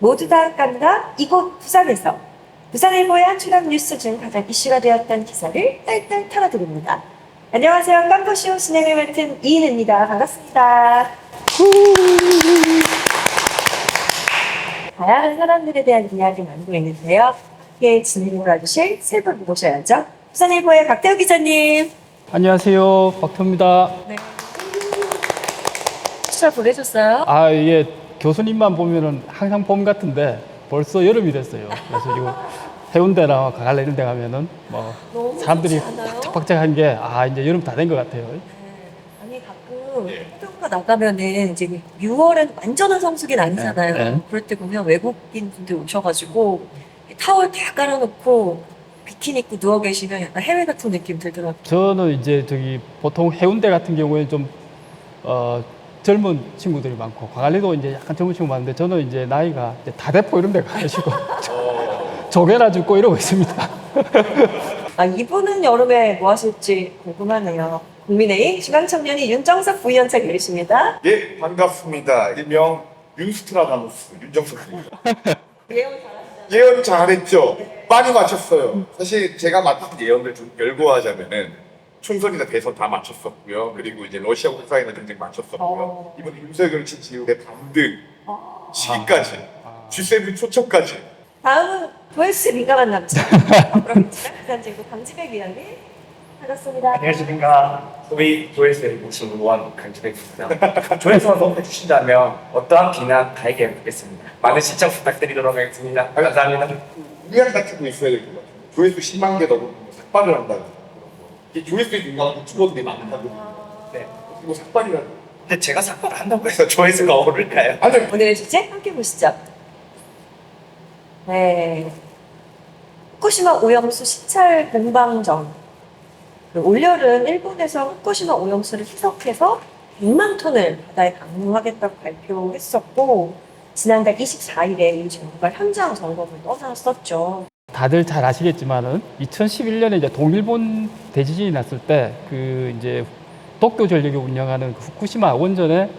모두 다 깐다 이곳 부산에서 부산일보의 한출합 뉴스 중 가장 이슈가 되었던 기사를 딸딸 털어드립니다. 안녕하세요. 깜포쇼 진행을 맡은 이인입니다. 반갑습니다. 다양한 사람들에 대한 이야기 나누고 있는데요. 함께 진행을 해주실 세 분 모셔야죠. 부산일보의 박태우 기자님. 안녕하세요. 박태우입니다. 네. 잘 보내셨어요? 예. 교수님만 보면은 항상 봄 같은데 벌써 여름이 됐어요. 그래서 지금 해운대나 가갈래 이런 데 가면은 뭐 너무 사람들이 좋지 않아요? 박짝박짝한 게 이제 여름 다 된 것 같아요. 아니 가끔 해변가 나가면은 이제 6월은 완전한 성수기는 아니잖아요. 네, 네. 그럴 때 보면 외국인 분들 오셔가지고 타월 다 깔아놓고 비키니 입고 누워 계시면 약간 해외 같은 느낌 들더라고요. 저는 이제 보통 해운대 같은 경우에 좀 젊은 친구들이 많고 광안리도 이제 약간 젊은 친구 많은데 저는 이제 나이가 이제 다대포 이런 데 가가지고 조개나 줍고 이러고 있습니다. 이분은 여름에 뭐 하실지 궁금하네요. 국민의힘 중앙청년이 윤정석 부위원장 계십니다. 예, 반갑습니다. 일명 윤스트라다무스 윤정석입니다. 예언 잘하시죠? 예언 잘했죠? 많이 맞췄어요. 사실 제가 맞춘 예언들 좀 열거하자면은 총선이나 대선 다 맞췄었고요. 그리고 이제 러시아 우크라이나 전쟁 맞췄었고요. 이번에 윤석열 친지 이후에 반등 시기까지 G7 초청까지. 다음은 조회수 민감한 남자. 그럼 부산지구 강지백 위원님 반갑습니다. 안녕하십니까. 소위 조회수의 모신 의원 강준혁입니다. 조회수만 너무 해주신다면 어떠한 비난 다 얘기해보겠습니다. 많은 시청 부탁드리도록 하겠습니다. 감사합니다. 우리랑 다투고 있어야 될 것 같아요. 조회수 10만 개 넘으면 삭발을 한다고. 이 조회수에 민감한 유튜버들이 많다고. 네. 그리고 삭발이라고. 근데 제가 삭발을 한다고 해서 조회수가 오를까요? 아니, 오늘의 주제 함께 보시죠. 네. 후쿠시마 오염수 시찰 공방전. 올여름 일본에서 후쿠시마 오염수를 희석해서 100만 톤을 바다에 방류하겠다고 발표했었고 지난달 24일에 이 정부가 현장 점검을 떠났었죠. 다들 잘 아시겠지만은 2011년에 이제 동일본 대지진이 났을 때 이제 도쿄 전력이 운영하는 그 후쿠시마 원전에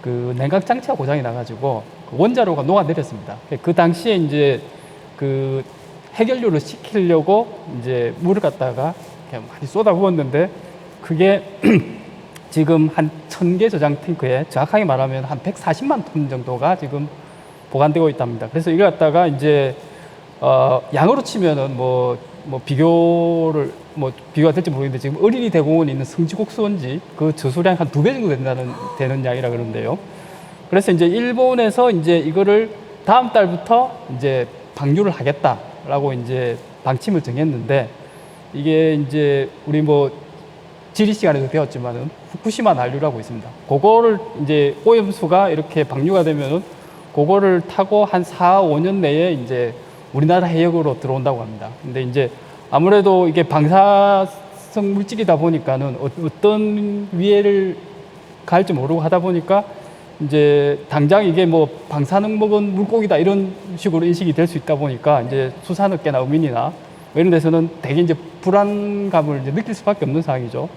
그 냉각 장치가 고장이 나가지고 그 원자로가 녹아내렸습니다. 그 당시에 이제 그 해결료를 시키려고 이제 물을 갖다가 이렇게 많이 쏟아부었는데 그게 지금 한 1000개 저장 탱크에 정확하게 말하면 한 140만 톤 정도가 지금 보관되고 있답니다. 그래서 이걸 갖다가 이제 양으로 치면은 비교가 될지 모르겠는데 지금 어린이 대공원에 있는 성지곡 수원지 그 저수량 한 2배 정도 되는 양이라 그러는데요. 그래서 이제 일본에서 이제 이거를 다음 달부터 이제 방류를 하겠다라고 이제 방침을 정했는데 이게 이제 우리 지리 시간에도 배웠지만은 후쿠시마 난류라고 있습니다. 그거를 이제 오염수가 이렇게 방류가 되면은 그거를 타고 한 4, 5년 내에 이제 우리나라 해역으로 들어온다고 합니다. 근데 이제 아무래도 이게 방사성 물질이다 보니까는 어떤 위해를 갈지 모르고 하다 보니까 이제 당장 이게 방사능 먹은 물고기다 이런 식으로 인식이 될 수 있다 보니까 이제 수산업계나 어민이나 이런 데서는 되게 이제 불안감을 이제 느낄 수밖에 없는 상황이죠.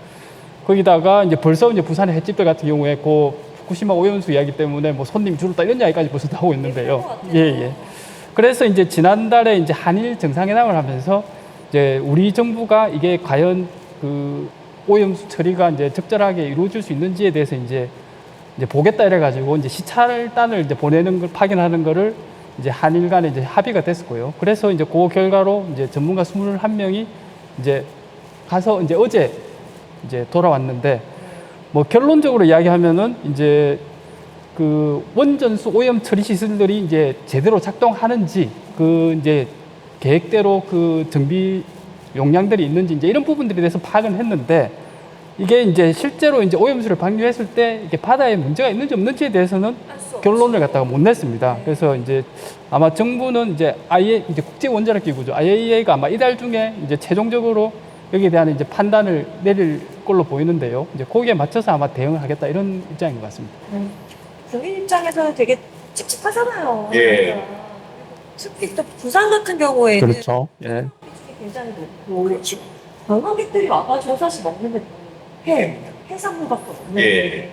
거기다가 이제 벌써 이제 부산의 횟집들 같은 경우에 후쿠시마 오염수 이야기 때문에 손님 줄었다 이런 이야기까지 벌써 나오고 있는데요. 예. 그래서 이제 지난달에 이제 한일 정상회담을 하면서 이제 우리 정부가 이게 과연 그 오염수 처리가 이제 적절하게 이루어질 수 있는지에 대해서 이제 보겠다 이래가지고 이제 시찰단을 이제 보내는 걸 파견하는 거를 이제 한일 간에 이제 합의가 됐었고요. 그래서 이제 그 결과로 이제 전문가 21명이 이제 가서 이제 어제 이제 돌아왔는데 결론적으로 이야기하면은 이제 그 원전수 오염 처리 시설들이 이제 제대로 작동하는지 이제 계획대로 그 정비 용량들이 있는지 이제 이런 부분들에 대해서 파악은 했는데 이게 이제 실제로 이제 오염수를 방류했을 때 이게 바다에 문제가 있는지 없는지에 대해서는 결론을 갖다가 못 냈습니다. 그래서 이제 아마 정부는 이제 이제 국제 원자력 기구죠. IAEA가 아마 이달 중에 이제 최종적으로 여기에 대한 이제 판단을 내릴 걸로 보이는데요. 이제 거기에 맞춰서 아마 대응을 하겠다 이런 입장인 것 같습니다. 국민 입장에서는 되게 찝찝하잖아요. 예. 특히 또 부산 같은 경우에는 그렇죠. 예. 비중이 굉장히 높고 그렇죠. 관광객들이 와가지고 사실 먹는 게 해산물밖에 없는데 예.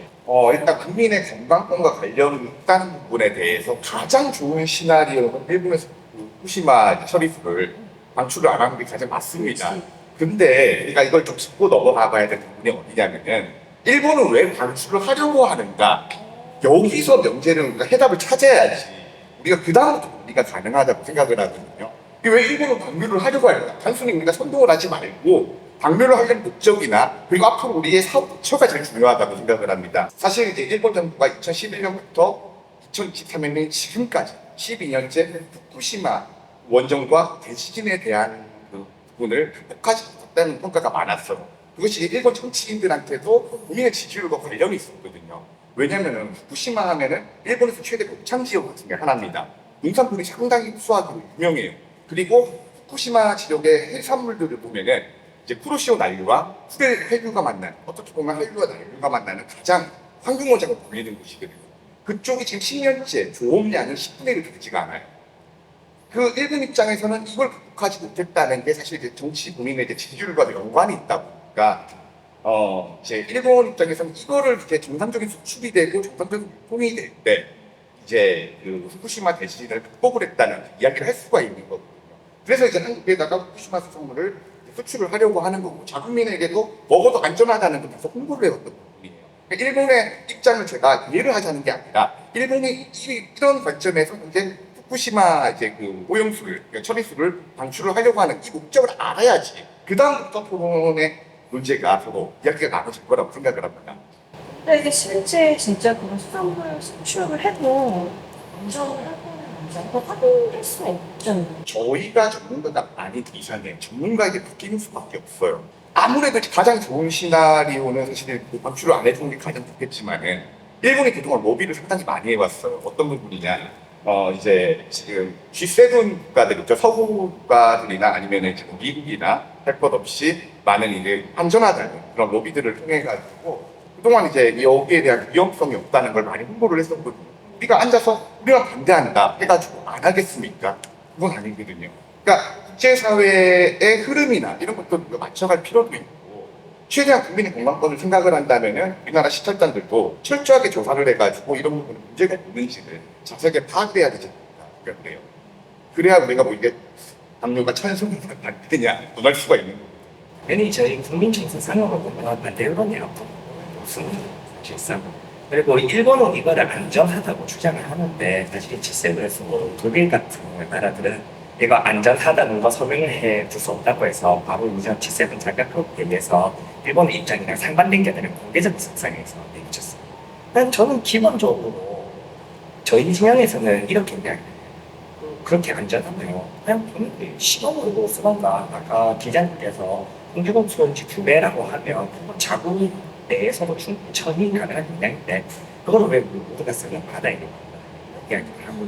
일단 국민의 건강권과 관련이 있다는 부분에 대해서 가장 좋은 시나리오는 일본에서 그 후쿠시마 처리수를 방출을 안 하는 게 가장 맞습니다. 그렇지. 근데 우리가 이걸 좀 짚고 넘어가 봐야 될 부분이 어디냐면은 일본은 왜 방출을 하려고 하는가? 여기서 명제를 우리가 해답을 찾아야지 우리가 그 다음부터 우리가 가능하다고 생각을 하거든요. 왜 일본은 방류를 하려고 할까? 단순히 우리가 선동을 하지 말고 방류를 하려는 목적이나 그리고 앞으로 우리의 사업 목표가 제일 중요하다고 생각을 합니다. 사실 이제 일본 정부가 2011년부터 2023년 지금까지 12년째 후쿠시마 원전과 대지진에 대한 그 부분을 극복하셨다는 평가가 많았어요. 그것이 일본 정치인들한테도 국민의 지지율과 관련이 있었거든요. 왜냐면은 후쿠시마 하면은 일본에서 최대 곡창 지역 같은 게 하나입니다. 농산물이 상당히 수확으로 유명해요. 그리고 후쿠시마 지역의 해산물들을 보면은 이제 쿠로시오 난류와 후레 해류가 만나는, 어떻게 보면 한류와 난류가 만나는 가장 환경오작을 불리는 곳이거든요. 그쪽이 지금 10년째 조업량은 10분의 1도 되지가 않아요. 그 일본 입장에서는 이걸 극복하지 못했다는 게 사실 이제 정치 국민의 이제 지지율과도 연관이 있다 보니까 이제 일본 입장에서는 이거를 이제 정상적인 수출이 되고 정상적인 유통이 될 때 이제 그 후쿠시마 대지진을 극복을 했다는 이야기를 할 수가 있는 거거든요. 그래서 이제 한국에다가 후쿠시마 수산물을 수출을 하려고 하는 거고 자국민에게도 먹어도 안전하다는 걸 계속 홍보를 해왔던 부분이에요. 그러니까 일본의 입장을 제가 이해를 하자는 게 아니라 일본이 이런 관점에서 이제 후쿠시마 이제 그 오염수를 그러니까 처리수를 방출을 하려고 하는 이 목적을 알아야지 그 다음부터 토론의 문제가 서로 이야기가 나눠질 거라고 생각을 합니다. 근데 이게 실제 진짜 그런 수산물 수출을 해도 안전을 하고는 안전을 확인할 수가 있잖아요. 저희가 전문가가 아닌 이상에 전문가에게 맡기는 수밖에 없어요. 아무래도 가장 좋은 시나리오는 사실 그 방출을 안 해주는 게 가장 좋겠지만은 일본이 그동안 로비를 상당히 많이 해왔어요. 어떤 부분이냐? 이제 지금 G7 국가들 있죠. 서구 국가들이나 아니면 이제 미국이나 할 것 없이 많은 이제 안전하다는 그런 로비들을 통해 가지고 그동안 이제 여기에 대한 위험성이 없다는 걸 많이 홍보를 했었거든요. 우리가 앉아서 우리가 반대한다 해가지고 안 하겠습니까? 그건 아니거든요. 그러니까 국제사회의 흐름이나 이런 것도 맞춰갈 필요도 있고 최대한 국민의 건강권을 생각을 한다면은 우리나라 시찰단들도 철저하게 조사를 해가지고 이런 부분은 문제가 있는지를 자세하게 파악해야 되지 않을까 그래요. 그래야 우리가 뭐 이게 당뇨가 찬성이냐 반대냐 논할 수가 있는 거고. 괜히 저희 국민청소 상황을 보면 반대론이라고 무슨 실상 그리고 일본은 이거를 안전하다고 주장을 하는데 사실 G7에서 독일 같은 나라들은 이거 안전하다는 거 설명을 해줄 수 없다고 해서 바로 이전 G7 자격으로 위해서 일본의 입장이랑 상반된 게 아니라 공개적 석상에서 내비쳤어요. 저는 기본적으로 저희 진영에서는 이렇게 이야기해요. 그렇게 안전하네요. 그냥 저는 시범으로 쓰던가 아까 기자님께서 홍주공 수온지 2배라고 하면 자국 내에서도 충분히 가능한 영향인데 그걸 왜 모두가 쓰는 바다에 이야기를 하고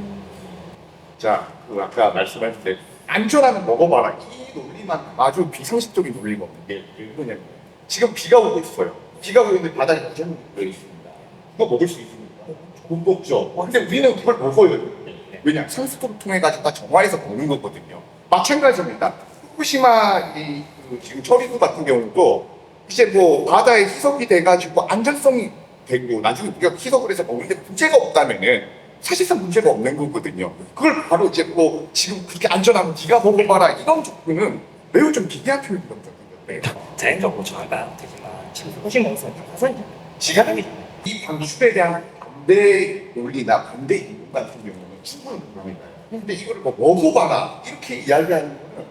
자, 그 아까 말씀하신 대 안전하면 먹어봐라. 이 논리만 아주 비상식적인 논리가 없는 게 뭐냐면 지금 비가 오고 있어요. 비가 오고 있는데 바다에 무슨 물이 있습니다. 그거 먹을 수 있습니까? 못 먹죠. 근데 우리는 그걸 먹어요. 왜냐? 산수도를 통해 가지고 정화해서 먹는 거거든요. 마찬가지입니다. 후쿠시마 그 지금 처리수 같은 경우도 이제 뭐 바다에 희석이 돼가지고 안전성이 되고 나중에 우리가 희석을 해서 먹는데 문제가 없다면은 사실상 문제가 없는 거거든요. 그걸 바로 이제 뭐 지금 그렇게 안전하면 네가 먹어봐라 이런 조건은 매우 좀 기괴한 표현이라고 생각해요. 자연적으로 저하가 되지만 지금 호신공사는 항상 지금 이 방출에 대한 반대 논리나 반대 이유 같은 경우는 충분히 공감이 가요. 근데 이거를 뭐 먹어봐라 이렇게 이야기하는 거는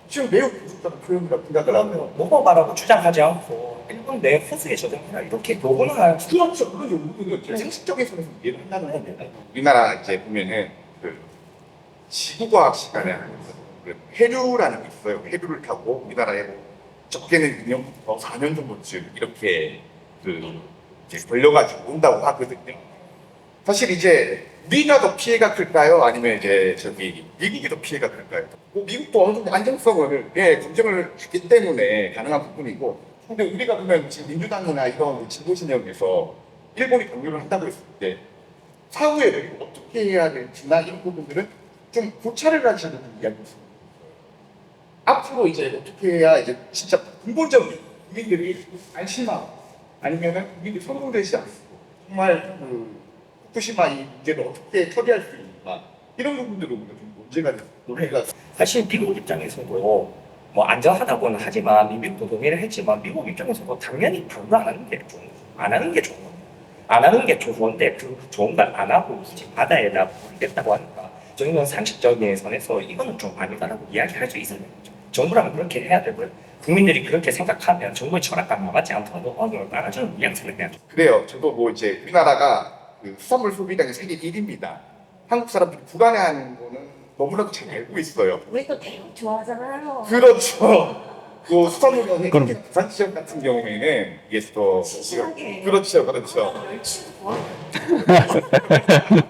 지금 매우 부족한 표현이라고 생각을 하면 그러면 먹어봐라고 주장하지 않고 일본 내 호수에 저장해라 이렇게 녹음을 그렇죠. 그런 요구는 상식적인 선에서 이해를 한다는 건데 우리나라 이제 보면은 그 지구과학 시간에 하면서 그 해류라는 게 있어요. 해류를 타고 우리나라에 적게는 2년부터 4년 정도쯤 이렇게 그 이제 걸려가지고 온다고 하거든요. 사실 이제 우리가 더 피해가 클까요? 아니면 이제 저기 미국이 더 피해가 클까요? 뭐 미국도 어느 정도 안정성을 검증을 했기 때문에 가능한 부분이고, 근데 우리가 보면 지금 민주당이나 이런 진보 진영에서 일본이 강요를 한다고 했을 때 사후에 어떻게 해야 될지나 이런 부분들은 좀 고찰을 하셔야 되는 이야기입니다. 앞으로 이제 어떻게 해야 이제 진짜 근본적인 국민들이 안심하고 아니면은 국민들이 선동되지 않고 정말 그 후쿠시마 이 문제를 어떻게 처리할 수 있는가 이런 부분들로 좀 문제가 논의가 사실 미국 입장에서도 뭐 안전하다고는 하지만 미국도 동의를 했지만 미국 입장에서도 당연히 방류 안 하는 게 좋은 안 하는 게 좋은 거예요. 안 하는 게 좋은데 그 좋은 걸 안 하고 굳이 바다에다 버리겠다고 하니까 저희는 상식적인 선에서 이거는 좀 아니다라고 이야기할 수 있어야 되죠. 정부라면 그렇게 해야 되고요. 국민들이 그렇게 생각하면 정부의 철학과 맞지 않더라도 어느 나라처럼 이양생을 해야죠. 그래요. 저도 뭐 이제 우리나라가 그 수산물 소비량이 세계 1위입니다. 한국 사람들이 불안해하는 거는 너무나도 잘 알고 있어요. 우리 또 대륙 좋아하잖아요. 그렇죠. 그 수산물의 그럼. 부산 지역 같은 경우에는 이게 또 싱싱하게. 그렇죠, 그렇죠. 멸치도 좋아해요.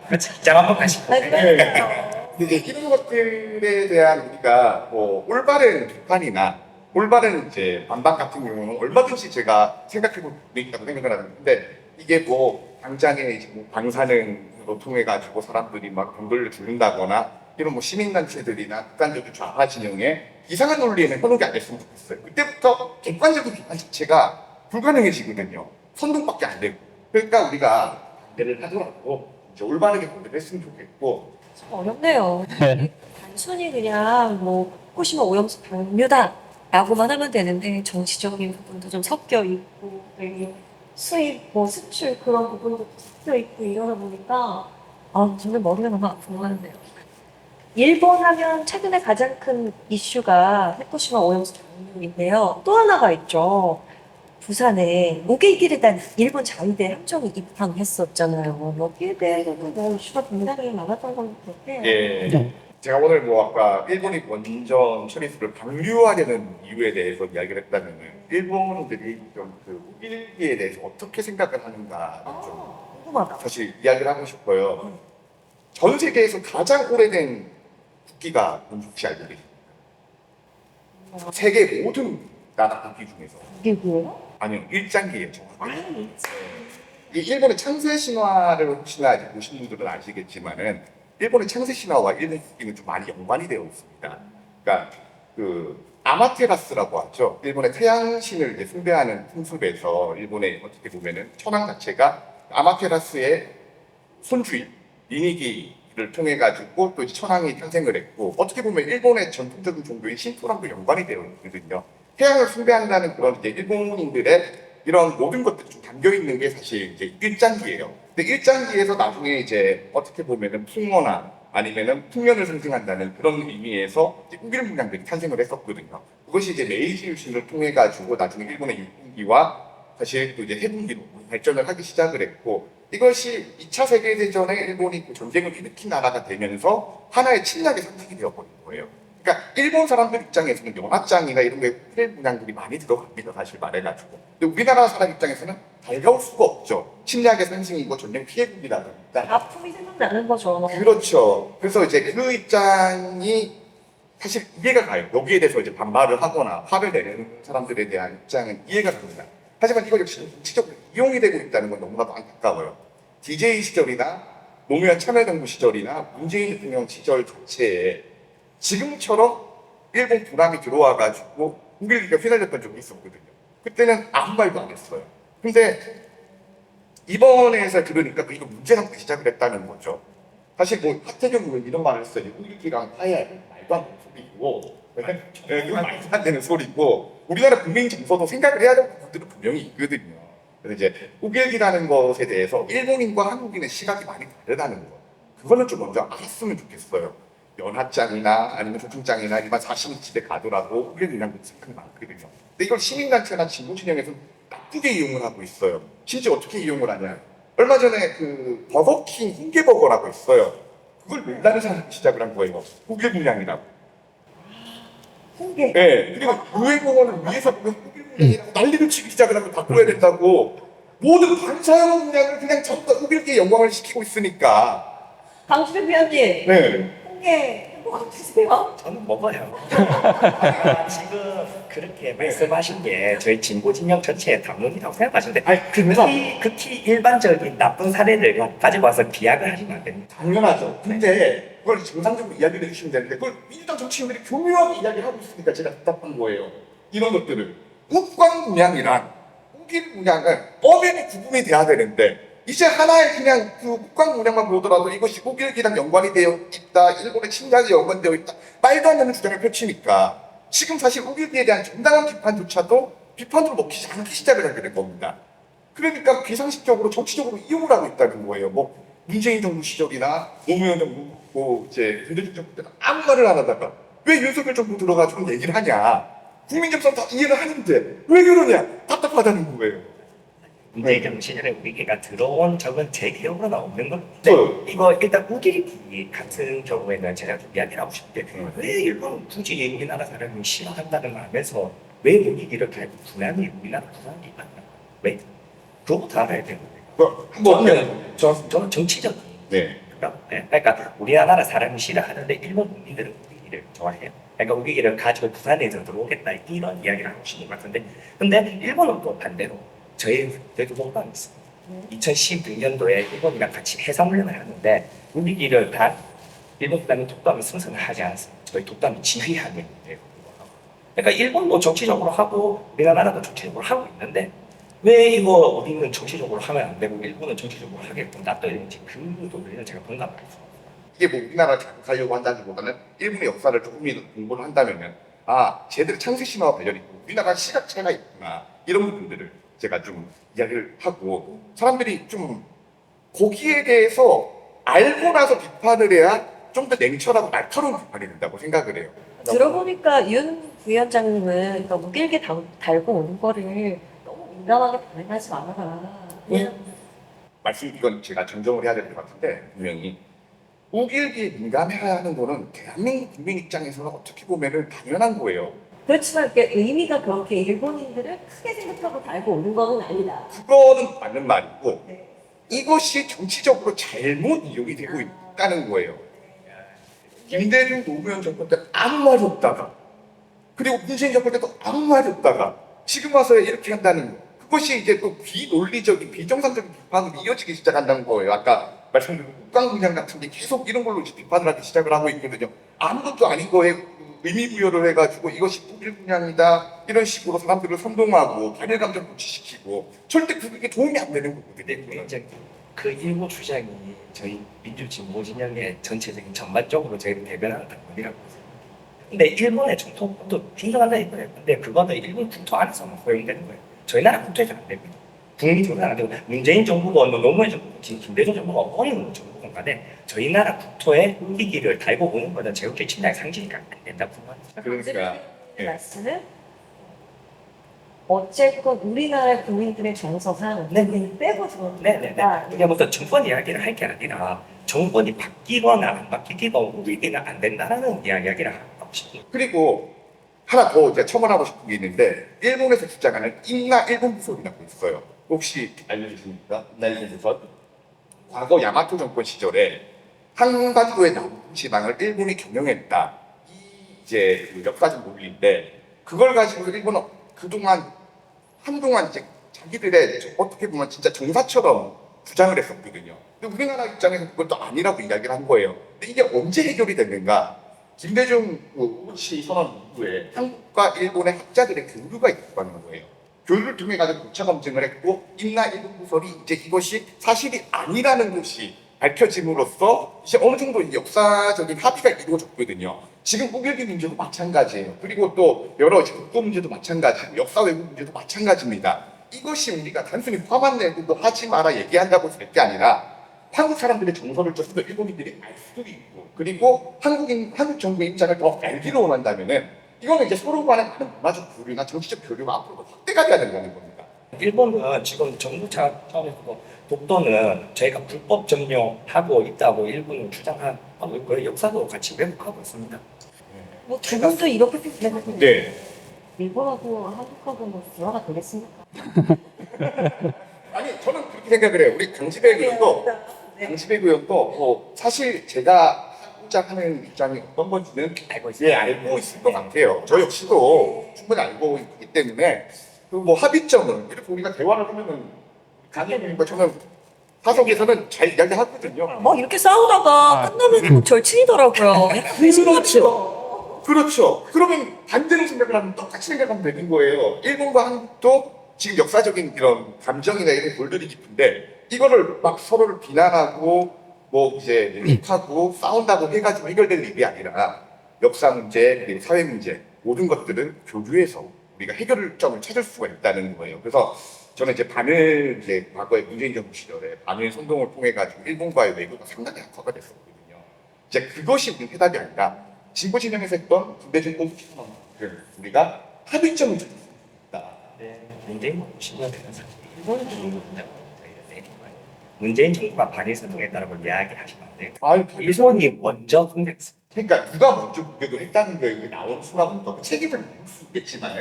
같이 기장 한번 가시고. 아, 그러니까요. 이제 이런 것들에 대한 우리가 뭐 올바른 비판이나 올바른 이제 반박 같은 경우는 얼마든지 제가 생각해볼 수 있다고 생각을 하는데 이게 뭐 당장에 이제 뭐 방사능으로 통해 가지고 사람들이 막 돈을 줄인다거나 이런 뭐 시민단체들이나 극단적인 좌파 진영에 이상한 논리에는 현혹이 안 됐으면 좋겠어요. 그때부터 객관적인 비판 자체가 불가능해지거든요. 선동밖에 안 되고. 그러니까 우리가 반대를 하더라도 이제 올바르게 반대를 했으면 좋겠고 참 어렵네요. 네. 단순히 그냥 뭐 후쿠시마 오염수 방류다라고만 하면 되는데 정치적인 부분도 좀 섞여 있고 그리고 수입, 뭐 수출 그런 부분도 섞여 있고 이러다 보니까 정말 머리가 너무 아프고 하는데요. 일본 하면 최근에 가장 큰 이슈가 후쿠시마 오염수 방류인데요. 또 하나가 있죠. 부산에 우길기르단 일본 자위대 함정이 입항했었잖아요. 여기에 대해서도 뭐 이슈가 굉장히 많았던 것 같아요. 예. 네. 제가 오늘 뭐 아까 일본이 원전 처리수를 방류하려는 이유에 대해서 이야기를 했다면은 일본들이 좀그 우길기에 대해서 어떻게 생각을 하는가 좀 궁금하다. 사실 이야기를 하고 싶어요. 전 세계에서 가장 오래된 국기가 뭔지 혹시 알고 계십니까? 세계 모든 나라 국기 중에서 이게 뭐예요? 아니요 일장기예요. 정확하게. 아니, 이 일본의 창세 신화를 혹시나 이제 보신 분들은 아시겠지만은 일본의 창세 신화와 일본 국기는 좀 많이 연관이 되어 있습니다. 그러니까 그 아마테라스라고 하죠. 일본의 태양신을 이제 숭배하는 풍습에서 일본의 어떻게 보면은 천황 자체가 아마테라스의 손주인 니니기를 통해 가지고 또 이제 천황이 탄생을 했고 어떻게 보면 일본의 전통적인 종교인 신토랑도 연관이 되어 있거든요. 태양을 숭배한다는 그런 이제 일본인들의 이런 모든 것들이 좀 담겨 있는 게 사실 이제 일장기예요. 근데 일장기에서 나중에 이제 어떻게 보면은 풍어나 아니면은 풍년을 상징한다는 그런 의미에서 이제 우길 문양들이 탄생을 했었거든요. 그것이 이제 메이지 유신을 통해 가지고 나중에 일본의 육군기와 사실 또 이제 해군기로 발전을 하기 시작을 했고 이것이 2차 세계대전에 일본이 그 전쟁을 일으킨 나라가 되면서 하나의 침략의 상징이 되어버린 거예요. 그러니까 일본 사람들 입장에서는 연합장이나 이런 게 후일 문양들이 많이 들어갑니다. 사실 말해가지고. 근데 우리나라 사람 입장에서는 달가울 수가 없죠. 침략의 상징이고 전쟁 피해국이다 보니까. 아픔이 생각나는 거죠. 그렇죠. 그래서 이제 그 입장이 사실 이해가 가요. 여기에 대해서 이제 반발을 하거나 화를 내는 사람들에 대한 입장은 이해가 갑니다. 하지만 이걸 역시 정치적으로 이용이 되고 있다는 건 너무나도 안타까워요. DJ 시절이나 노무현 참여정부 시절이나 문재인 대통령 시절 자체에 지금처럼 일본 군함이 들어와가지고 우길기가 휘날렸던 적이 있었거든요. 그때는 아무 말도 안 했어요. 근데 이번에서 들으니까 이거 문제 삼고 시작을 했다는 거죠. 사실 뭐 하태경 의원 이런 말을 했어요. 우길기가 파야 말도 안 되는 소리고 이건 말도 안 되는 소리고 우리나라 국민 정서도 생각을 해야 될 부분들은 분명히 있거든요. 그래서 이제 우길기라는 것에 대해서 일본인과 한국인의 시각이 많이 다르다는 거. 그거는 좀 먼저 알았으면 좋겠어요. 연합장이나 아니면 조총장이나 일반 40인치대 가더라도 우길 문양들이 생각이 많거든요. 근데 이걸 시민단체나 진보 진영에서는 나쁘게 이용을 하고 있어요. 심지어 어떻게 이용을 하냐. 얼마 전에 그 버거킹 홍게버거라고 있어요. 그걸 맨날 사는 시작을 한 거예요. 우길 문양이라고. 홍게. 네, 그리고 유해공원을 위해서 보면 우길문양이라고 난리를 치기 시작을 하면 바꿔야 된다고 모든 반사형 문양을 그냥 전부 다 우길기에 영광을 시키고 있으니까 강수빈 위원님, 네. 홍게 행복한 드세요? 저는 먹어요. 지금 그렇게 말씀하신 게 저희 진보 진영 전체의 담론이라고 생각하시는데 극히 일반적인 나쁜 사례를 가지고 와서 비약을 하시면 안 됩니다. 당연하죠. 근데 그걸 정상적으로 이야기를 해주시면 되는데 그걸 민주당 정치인들이 교묘하게 이야기를 하고 있으니까 제가 답답한 거예요. 이런 것들을 국광 문양이랑 우길 문양은 엄연히 구분이 돼야 되는데 이제 하나의 그냥 그 국방 문양만 보더라도 이것이 우길기랑 연관이 되어 있다, 일본의 침략이 연관되어 있다, 말도 안 되는 주장을 펼치니까 지금 사실 우길기에 대한 정당한 비판조차도 비판으로 먹히지 않기 시작을 하게 된 겁니다. 그러니까 비상식적으로 정치적으로 이용을 하고 있다는 거예요. 뭐 문재인 정부 시절이나 노무현 정부, 뭐 이제 윤대중 정부 때는 아무 말을 안 하다가 왜 윤석열 정부 들어가지고 얘기를 하냐? 국민 정서는 다 이해를 하는데 왜 그러냐? 답답하다는 거예요. 문재인 정부 시절에 우리가 들어온 적은 제 기억으로는 없는 건데 네. 이거 일단 우길기 같은 경우에는 제가 좀 이야기를 하고 싶은 게 왜 일본은 굳이 우리나라 사람이 싫어한다는 말에서 왜 우길기를 달고 부산이 우리나라 부산이 맞나? 왜? 그거부터 알아야 되는 거예요. 저는 정치적인 네. 그러니까 우리나라 사람이 싫어하는데 일본 국민들은 우기기를 좋아해요. 그러니까 우기기를 가지고 부산에서 들어오겠다 이런 이야기를 하고 싶은 것 같은데 근데 일본은 또 반대로 저희 대두동강이 있습니다. 2016년도에 일본이랑 같이 해상훈련을 하는데 우기기를 다 일본 국가는 독감을 승선을 하지 않습니다. 저희 독감이 지휘하는 데요. 그러니까 일본도 정치적으로 하고 우리나라도 정치적으로 하고 있는데 왜 이거 우리는 정치적으로 하면 안 되고 일본은 정치적으로 하게끔 놔둬야지 그 논리는 제가 공감합니다. 이게 뭐 우리나라를 자극하려고 한다기보다는 일본의 역사를 조금이라도 공부를 한다면은 아 쟤들의 창세 신화와 관련이 있고 우리나라 시각 차이가 있구나 이런 부분들을 제가 좀 이야기를 하고 사람들이 좀 거기에 대해서 알고 나서 비판을 해야 좀 더 냉철하고 날카로운 비판이 된다고 생각을 해요. 들어보니까 윤 부위원장님은 그러니까 무길게 달고 오는 거를 너무 민감하게 반응하지 말아라. 말씀 이건 제가 정정을 해야 될 것 같은데 분명히 우길기에 민감해야 하는 거는 대한민국 국민 입장에서는 어떻게 보면은 당연한 거예요. 그렇지만 이게 의미가 그렇게 일본인들을 크게 생각하고 달고 오는 거는 아니다. 그거는 맞는 말이고 네. 이것이 정치적으로 잘못 이용이 되고 있다는 거예요. 김대중 노무현 정권 때 아무 말이 없다가 그리고 문재인 정권 때도 아무 말이 없다가 지금 와서 이렇게 한다는 거 그것이 이제 또 비논리적인 비정상적인 비판으로 이어지기 시작한다는 거예요. 아까 말씀드린 국방분양 같은 게 계속 이런 걸로 이제 비판을 하기 시작을 하고 있거든요. 아무것도 아닌 거에 의미 부여를 해가지고 이것이 북일분양이다 이런 식으로 사람들을 선동하고 반일 감정 고취시키고 절대 그게 도움이 안 되는 거거든요. 굉장히 그 일부 주장이 저희 민주진보 진영의 전체적인 전반적으로 저희를 대변하는 당론이라고 생각합니다. 근데 일본의 정통도 중요하다 이거예요. 근데 그거는 일본 국토 안에서만 허용되는 거예요. 저희 나라 국토에서 안 됩니다. 국민 정부는 안 되고 문재인 정부가 노무현 정부, 김대중 정부가 어느 정부건 간에 저희 나라 국토에 우기기를 달고 오는 거는 제국주의 침략의 상징이니까 안 된다고 생각합니다. 그러니까 예. 말씀은 어쨌건 우리나라 국민들의 정서상 빼고 들어온다. 네네네. 이게 무슨 정권 이야기를 할 게 아니라 정권이 바뀌거나 안 바뀌기가 우기기는 안 된다는 이야기를 하고 싶습니다. 그리고 하나 더 제가 첨언하고 싶은 게 있는데 일본에서 주장하는 인나 일본 부설이라고 있어요. 혹시 알려주십니까? 인나 일본 부설? 과거 야마토 정권 시절에 한반도에 나온 지방을 일본이 경영했다. 이 이제 그 역사적 논리인데 그걸 가지고 일본은 한동안 이제 자기들의 어떻게 보면 진짜 정사처럼 주장을 했었거든요. 근데 우리나라 입장에서 그것도 아니라고 이야기를 한 거예요. 근데 이게 언제 해결이 됐는가? 김대중 오부치 선언 이후에 한국과 일본의 학자들의 교류가 있었다는 거예요. 교류를 통해 가지고 교차 검증을 했고 인나 일본 부설이 이제 이것이 사실이 아니라는 것이 밝혀짐으로써 이제 어느 정도 역사적인 합의가 이루어졌거든요. 지금 우길기 문제도 마찬가지예요. 그리고 또 여러 국도 문제도 마찬가지고 역사 왜곡 문제도 마찬가지입니다. 이것이 우리가 단순히 화만 내고 뭐 하지 마라 얘기한다고 될 게 아니라 한국 사람들의 정서를 좀 더 일본인들이 알 수도 있고 그리고 한국 정부의 입장을 더 알기로 원한다면은 이거는 이제 서로 간의 많은 문화적 교류나 정치적 교류가 앞으로 확대가 돼야 된다는 겁니다. 일본은 지금 정부 차원에서 독도는 저희가 불법 점령하고 있다고 일본은 주장하고 있고요. 역사도 같이 왜곡하고 있습니다. 뭐 두 분도 이렇게 생각하는데 네. 일본하고 한국하고 뭐 대화가 되겠습니까? 아니 저는 그렇게 생각을 해요. 우리 강지백 의원도 강지백 의원도 뭐 사실 제가 하고자 하는 입장이 어떤 건지는 알고 있을 것 같아요. 저 역시도 충분히 알고 있기 때문에 그 뭐 합의점은 이렇게 우리가 대화를 하면은 가능한 저는 사석에서는 잘 이야기하거든요. 막 이렇게 싸우다가 끝나면 절친이더라고요. 그렇죠. 그렇죠. 그러면 반대로 생각을 하면 똑같이 생각하면 되는 거예요. 일본과 한국도 지금 역사적인 이런 감정이나 이런 골들이 깊은데 이거를 막 서로를 비난하고 뭐 이제 욕하고 싸운다고 해가지고 해결될 일이 아니라 역사 문제, 그리고 사회 문제 모든 것들은 교류에서 우리가 해결점을 찾을 수가 있다는 거예요. 그래서 저는 이제 반을 이제 과거에 문재인 정부 시절에 반일 선동을 통해 가지고 일본과의 외교가 상당히 악화가 됐었거든요. 이제 그것이 우리 해답이 아니라 진보 진영에서 했던 군대정권 수준을 우리가 합의점을 찾을 수 있다. 문재인 정부 시절에는 사실 일본 정부가 문재인 정부가 반일 선동했다라고 이야기하시면 안 돼요. 아니, 일본이 먼저 공격했어요. 그러니까 누가 먼저 공격을 했다는 거에 나오는 순간부터 그 책임을 묻을 수 있겠지만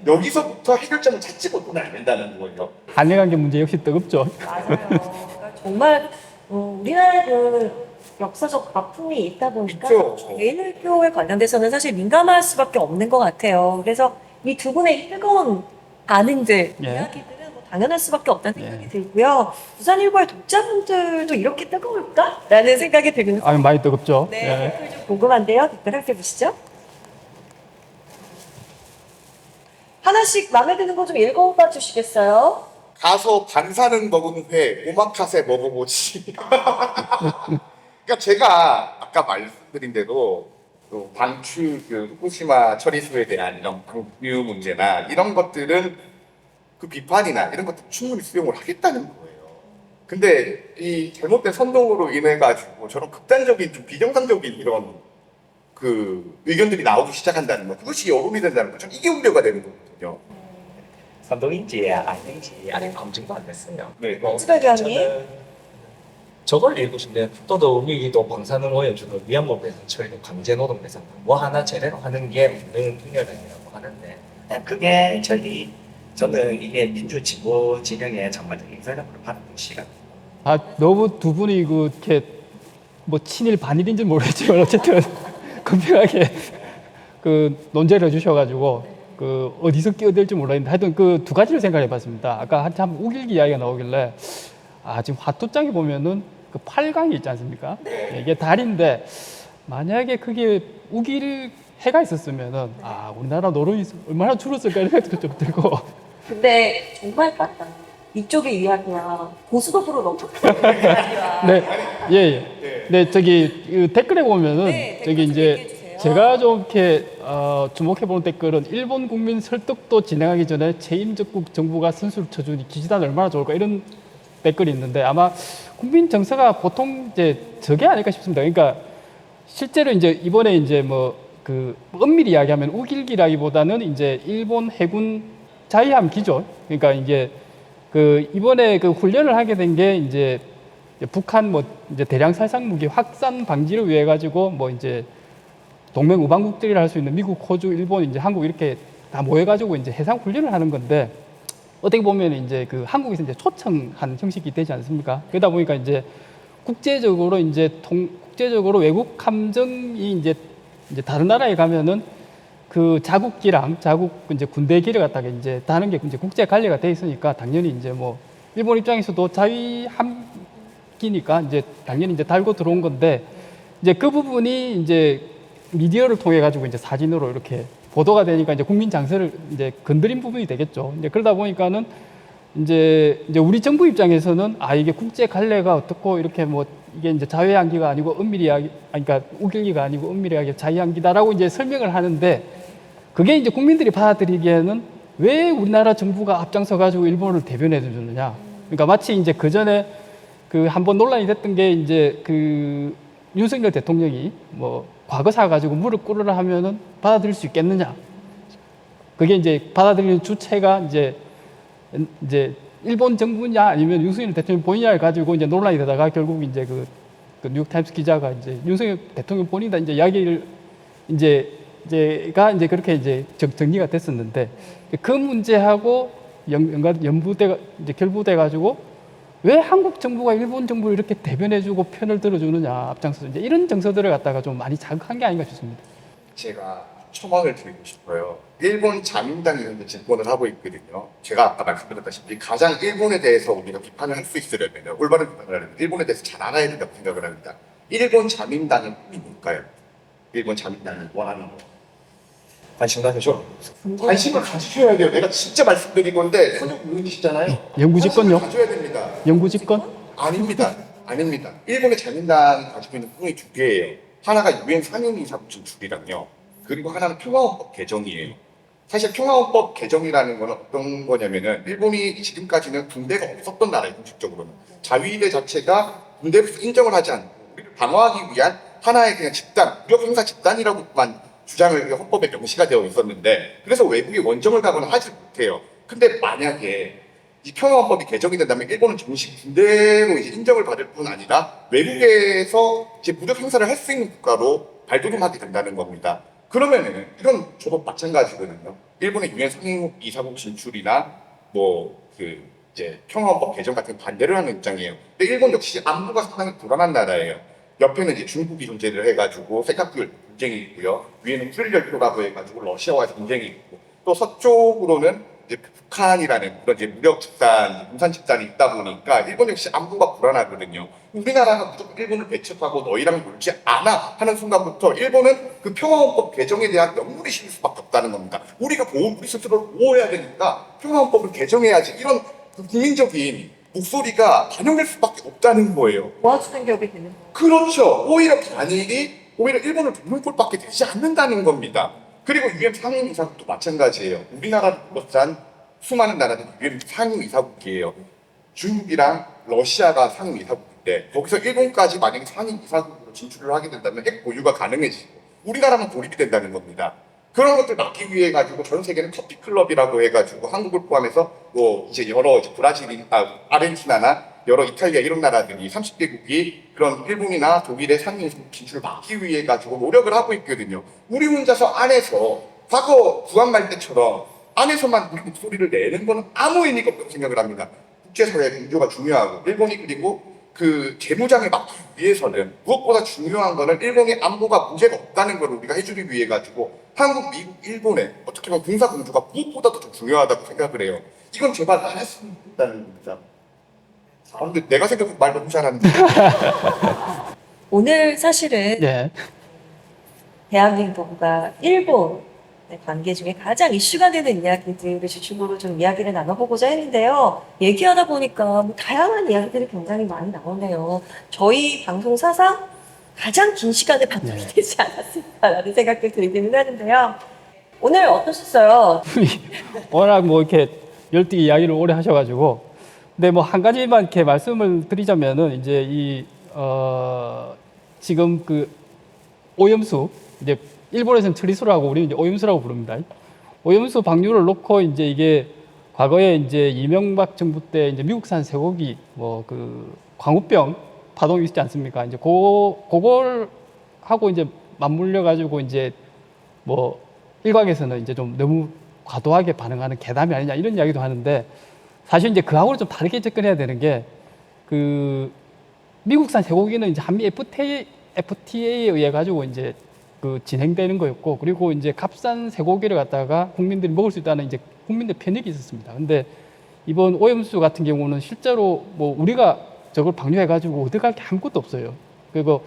여기서부터 해결점을 찾지 못하면 안 된다는 거예요. 한일관계 문제 역시 뜨겁죠. 맞아요. 그러니까 정말 우리나라는 역사적 아픔이 있다 보니까 있죠. 개인외교에 관련돼서는 사실 민감할 수밖에 없는 것 같아요. 그래서 이 두 분의 뜨거운 반응들, 예. 이야기들은 뭐 당연할 수밖에 없다는 생각이 예. 들고요. 부산일보의 독자분들도 이렇게 뜨거울까? 라는 생각이 들면서 아유, 많이 뜨겁죠. 네, 예. 댓글 좀 궁금한데요. 댓글 함께 보시죠. 하나씩 마음에 드는 거 좀 읽어봐 주시겠어요? 가서 반사는 먹은 회, 오마카세 먹어보지. 그러니까 제가 아까 말씀드린 대로 또 방출 그 후쿠시마 처리수에 대한 이런 방류 문제나 이런 것들은 그 비판이나 이런 것들 충분히 수용을 하겠다는 거예요. 근데 이 잘못된 선동으로 인해 가지고 저런 극단적인 좀 비정상적인 이런 그 의견들이 나오기 시작한다는 거, 그것이 여론이 된다는 거죠. 이게 우려가 되는 거거든요. 선동인지 아닌지 아직 검증도 안 됐어요. 네. 지배장님. 저는 저걸 읽고 싶네요. 또도 위기도 방사능 오염주도 위안부 배상 처리도 강제노동 배상 뭐 하나 제대로 하는 게 없는 분야라고 하는데 그게 저는 이게 민주 진보 진영의 전반적인 전략으로 받는 시각. 아, 너무 두 분이 그렇게 뭐 친일 반일인지 모르겠지만 어쨌든 건강하게 그 논제를 해주셔가지고 그 어디서 끼어들지 몰랐는데 하여튼 그 두 가지를 생각해봤습니다. 아까 한참 우길기 이야기가 나오길래 아 지금 화투장에 보면은 그 8강이 있지 않습니까? 이게 달인데 만약에 그게 우길 해가 있었으면은 아 우리나라 노름이 얼마나 줄었을까 이런 생각도 좀 들고 근데 정말 맞다. 이쪽의 이야기야. 고스톱으로 넘어가는 이야기야. 네, 예, 예. 네, 저기 그 댓글에 보면은 네, 댓글 저기 좀 이제 얘기해 주세요. 제가 좀 이렇게 주목해보는 댓글은 일본 국민 설득도 진행하기 전에 재임적국 정부가 선수를 쳐주니 기지단 얼마나 좋을까 이런 댓글이 있는데 아마 국민 정서가 보통 이제 저게 아닐까 싶습니다. 그러니까 실제로 이제 이번에 이제 뭐 그 엄밀히 이야기하면 우길기라기보다는 이제 일본 해군 자위함기죠. 그러니까 이제 그 이번에 그 훈련을 하게 된 게 이제 북한 뭐 이제 대량 살상 무기 확산 방지를 위해 가지고 뭐 이제 동맹 우방국들이라 할 수 있는 미국, 호주, 일본, 이제 한국 이렇게 다 모여가지고 이제 해상 훈련을 하는 건데 어떻게 보면 이제 그 한국에서 이제 초청한 형식이 되지 않습니까? 그러다 보니까 이제 국제적으로 국제적으로 외국 함정이 이제 다른 나라에 가면은 그 자국 이제 군대기를 갖다가 이제 다는 게 이제 국제 관리가 돼 있으니까 당연히 이제 뭐 일본 입장에서도 자위함기니까 이제 당연히 이제 달고 들어온 건데 이제 그 부분이 이제 미디어를 통해 가지고 이제 사진으로 이렇게 보도가 되니까 이제 국민 장세를 이제 건드린 부분이 되겠죠. 이제 그러다 보니까는 이제 우리 정부 입장에서는 아 이게 국제 관례가 어떻고 이렇게 뭐 이게 이제 자외한기가 아니고 그러니까 우길기가 아니고 은밀하게 자위한기다라고 이제 설명을 하는데 그게 이제 국민들이 받아들이기에는 왜 우리나라 정부가 앞장서 가지고 일본을 대변해 주느냐. 그러니까 마치 이제 그 전에 그 한번 논란이 됐던 게 이제 그 윤석열 대통령이 뭐 과거사 가지고 무릎 꿇으라 하면은 받아들일 수 있겠느냐. 그게 이제 받아들이는 주체가 이제 일본 정부냐 아니면 윤석열 대통령 본인을 가지고 이제 논란이 되다가 결국 이제 그 뉴욕타임스 기자가 이제 윤석열 대통령 본인다 이제 이야기를 이제가 이제 그렇게 이제 정리가 됐었는데 그 문제하고 연부돼 이제 결부돼 가지고 왜 한국 정부가 일본 정부를 이렇게 대변해주고 편을 들어주느냐 앞장서 이제 이런 정서들을 갖다가 좀 많이 자극한 게 아닌가 싶습니다. 제가 첨언을 드리고 싶어요. 일본 자민당이 현재 집권을 하고 있거든요. 제가 아까 말씀드렸다시피 가장 일본에 대해서 우리가 비판을 할 수 있으려면 올바른 비판을 하려면 일본에 대해서 잘 알아야 된다고 생각을 합니다. 일본 자민당의 꿈이 뭘까요? 일본 자민당이 원하는 거. 관심 가져줘. 관심을 가지셔야 돼요. 내가 진짜 말씀드린 건데 손님 모르시잖아요. 연구직권요? 가져야 됩니다. 연구직권? 아닙니다. 아닙니다. 일본의 자민당이 가지고 있는 꿈이 두 개예요. 하나가 유엔 상임이사국 진출이랑요. 그리고 하나는 평화헌법 개정이에요. 사실 평화헌법 개정이라는 건 어떤 거냐면은 일본이 지금까지는 군대가 없었던 나라예요. 공식적으로는. 자위대 자체가 군대로서 인정을 하지 않고 우리를 방어하기 위한 하나의 그냥 집단, 무력 행사 집단이라고만 주장을 헌법에 명시가 되어 있었는데 그래서 외국에 원정을 가거나 하지 못해요. 근데 만약에 이 평화헌법이 개정이 된다면 일본은 정식 군대로 이제 인정을 받을 뿐 아니라 외국에서 이제 무력 행사를 할 수 있는 국가로 발돋움하게 된다는 겁니다. 그러면은 이건 저도 마찬가지거든요. 일본의 유엔 상임 이사국 진출이나 뭐 그 이제 평화헌법 개정 같은 반대를 하는 입장이에요. 근데 일본 역시 안보가 상당히 불안한 나라예요. 옆에는 이제 중국이 존재를 해가지고 세카쿠 전쟁이 있고요. 위에는 쿠릴열도라고 해가지고 러시아와 전쟁이 있고 또 서쪽으로는 이제 북한이라는 그런 이제 무력 집단, 공산 집단이 있다 보니까 일본 역시 안보가 불안하거든요. 우리나라가 무조건 일본을 배척하고 너희랑 놀지 않아 하는 순간부터 일본은 그 평화헌법 개정에 대한 명분이 실릴 수밖에 없다는 겁니다. 우리가 우리 스스로를 보호해야 되니까 평화헌법을 개정해야지 이런 그 국민적인 목소리가 반영될 수밖에 없다는 거예요. 모아주는 격이 되는 거예요. 그렇죠. 오히려 반일이 오히려 일본을 돕는 꼴밖에 되지 않는다는 겁니다. 그리고 유엔 상임이사국도 마찬가지예요. 우리나라를 둘러싼 수많은 나라들이 유엔 상임이사국이에요. 중국이랑 러시아가 상임이사국인데 거기서 일본까지 만약에 상임이사국으로 진출을 하게 된다면 핵 보유가 가능해지고 우리나라만 고립이 된다는 겁니다. 그런 것들 막기 위해 가지고 전 세계는 커피 클럽이라고 해가지고 한국을 포함해서 뭐 이제 여러 이제 아르헨티나나 여러 이탈리아 이런 나라들이 30개국이 그런 일본이나 독일의 상임 진출을 막기 위해 가지고 노력을 하고 있거든요. 우리 혼자서 안에서 과거 구한말 때처럼 안에서만 우리 목소리를 내는 거는 아무 의미가 없다고 생각을 합니다. 국제사회의 공조가 중요하고 일본이 그리고 그 재무장에 막기 위해서는 무엇보다 중요한 거는 일본의 안보가 문제가 없다는 걸 우리가 해주기 위해 가지고 한국, 미국, 일본의 어떻게 보면 군사공조가 무엇보다도 더 중요하다고 생각을 해요. 이건 제발 안 했으면 좋겠다는 겁니다. 아, 근데 내가 생각해도 말 너무 잘하는데. 오늘 사실은 예. 대한민국과 일본의 관계 중에 가장 이슈가 되는 이야기들을 중심으로 좀 이야기를 나눠보고자 했는데요. 얘기하다 보니까 뭐 다양한 이야기들이 굉장히 많이 나오네요. 저희 방송 사상 가장 긴 시간에 방송이 되지 않았을까라는 생각도 들기는 하는데요. 오늘 어떠셨어요? 워낙 뭐 이렇게 열띠 이야기를 오래 하셔가지고, 근데 뭐 한 가지만 이렇게 말씀을 드리자면은 이제 지금 그 오염수, 이제 일본에서는 트리수라고 우리는 이제 오염수라고 부릅니다. 오염수 방류를 놓고 이제 이게 과거에 이제 이명박 정부 때 이제 미국산 쇠고기 뭐 그 광우병 파동이 있지 않습니까? 이제 그걸 하고 이제 맞물려 가지고 이제 뭐 일각에서는 이제 좀 너무 과도하게 반응하는 괴담이 아니냐 이런 이야기도 하는데, 사실 이제 그하고는 좀 다르게 접근해야 되는 게, 그 미국산 쇠고기는 이제 한미 FTA에 의해 가지고 이제 그 진행되는 거였고, 그리고 이제 값싼 쇠고기를 갖다가 국민들이 먹을 수 있다는 이제 국민들 편익이 있었습니다. 근데 이번 오염수 같은 경우는 실제로 뭐 우리가 저걸 방류해 가지고 얻어갈 게 아무것도 없어요. 그리고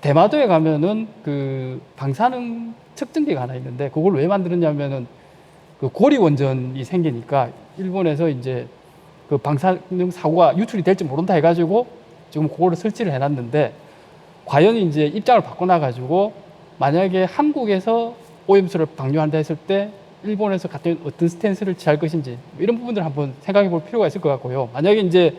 대마도에 가면은 그 방사능 측정기가 하나 있는데, 그걸 왜 만들었냐면은 그 고리 원전이 생기니까 일본에서 이제 그 방사능 사고가 유출이 될지 모른다 해가지고 지금 그거를 설치를 해놨는데, 과연 이제 입장을 바꿔놔가지고 만약에 한국에서 오염수를 방류한다 했을 때 일본에서 같은 어떤 스탠스를 취할 것인지, 이런 부분들을 한번 생각해 볼 필요가 있을 것 같고요. 만약에 이제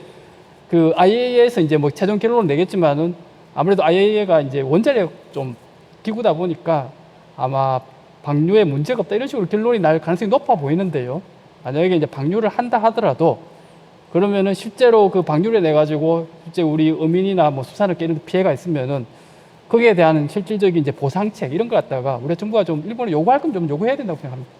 그 IAEA에서 이제 뭐 최종 결론을 내겠지만은 아무래도 IAEA가 이제 원자력 좀 기구다 보니까 아마 방류에 문제가 없다 이런 식으로 결론이 날 가능성이 높아 보이는데요. 만약에 이제 방류를 한다 하더라도 그러면은 실제로 그 방류를 내 가지고 실제 우리 어민이나 뭐 수산을 깨는 피해가 있으면은 거기에 대한 실질적인 이제 보상책 이런 걸 갖다가 우리 정부가 좀 일본에 요구할 건 좀 요구해야 된다고 생각합니다.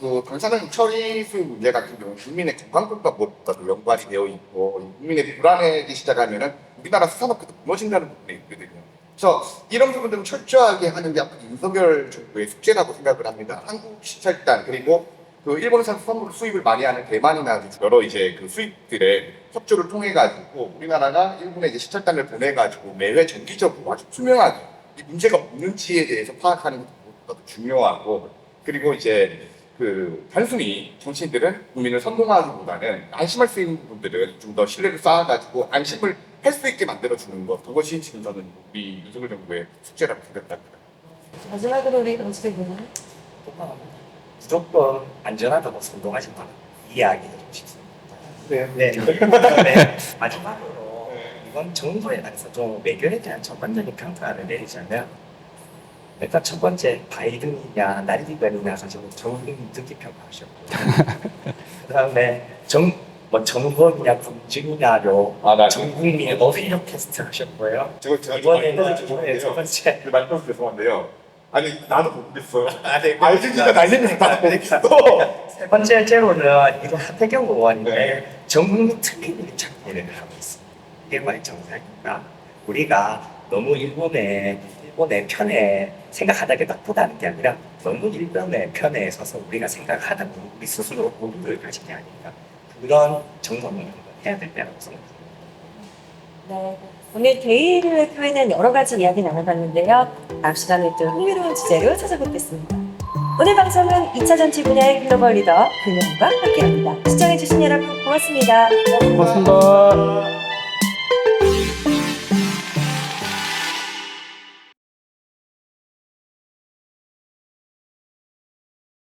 그 방사능 처리수 문제 같은 경우는 국민의 건강과 무엇보다도 연관이 되어 있고 국민의 불안해지기 시작하면은 우리나라 수산업계도 무너진다는 부분이 있거든요. 그래서 이런 부분들을 철저하게 하는 게 앞으로 윤석열 정부의 숙제라고 생각을 합니다. 한국 시찰단 그리고 그 일본산 수산물 수입을 많이 하는 대만이나 여러 이제 그 수입들의 협조를 통해 가지고 우리나라가 일본에 이제 시찰단을 보내 가지고 매회 정기적으로 아주 투명하게 이 문제가 없는지에 대해서 파악하는 것도 것도 중요하고 그리고 이제 그 단순히 정치인들은 국민을 선동하기보다는 안심할 수 있는 분들은 좀 더 신뢰를 쌓아가지고 안심을 할 수 있게 만들어주는 것 그것이 지금 저는 우리 윤석열 정부의 숙제라고 생각합니다. 마지막으로 우리 정치대표는 무조건 안전하다고 선동하지 마. 이야기 해주고 싶습니다. 네. 네. 마지막으로 이번 정부에 대해서 좀 외교에 대한 전반적인 평가를 내리자면 일단 첫 번째 바이든이냐 날리건이냐 가지고 정국민 듣기 평가하셨고 그다음에 정권이냐 군직이냐로 전국민의 어휘력 테스트 하셨고요. 제가 이번에는 두 번째 말씀 죄송한데요. 아니 나도 모르겠어요. 네. 알겠습니다. 날리는 나도 모르겠어. 세 번째로는 이거 하태경 의원인데 전국민 특혜를 찾기를 하고 있습니다. 이게 왜 정상인가? 우리가 너무 일본의 편에 생각하다가 나쁘다는 게 아니라 너무 일본의 편에 서서 우리가 생각하다 보면 우리 스스로 오류를 가진 게 아닌가. 그런 점검을 해야 될 때라고 생각합니다. 네. 오늘 데이를 표현한 여러 가지 이야기 나눠봤는데요. 다음 시간에 또 흥미로운 주제로 찾아뵙겠습니다. 오늘 방송은 2차 전지 분야의 글로벌 리더 금영과 함께합니다. 시청해주신 여러분 고맙습니다. 고맙습니다.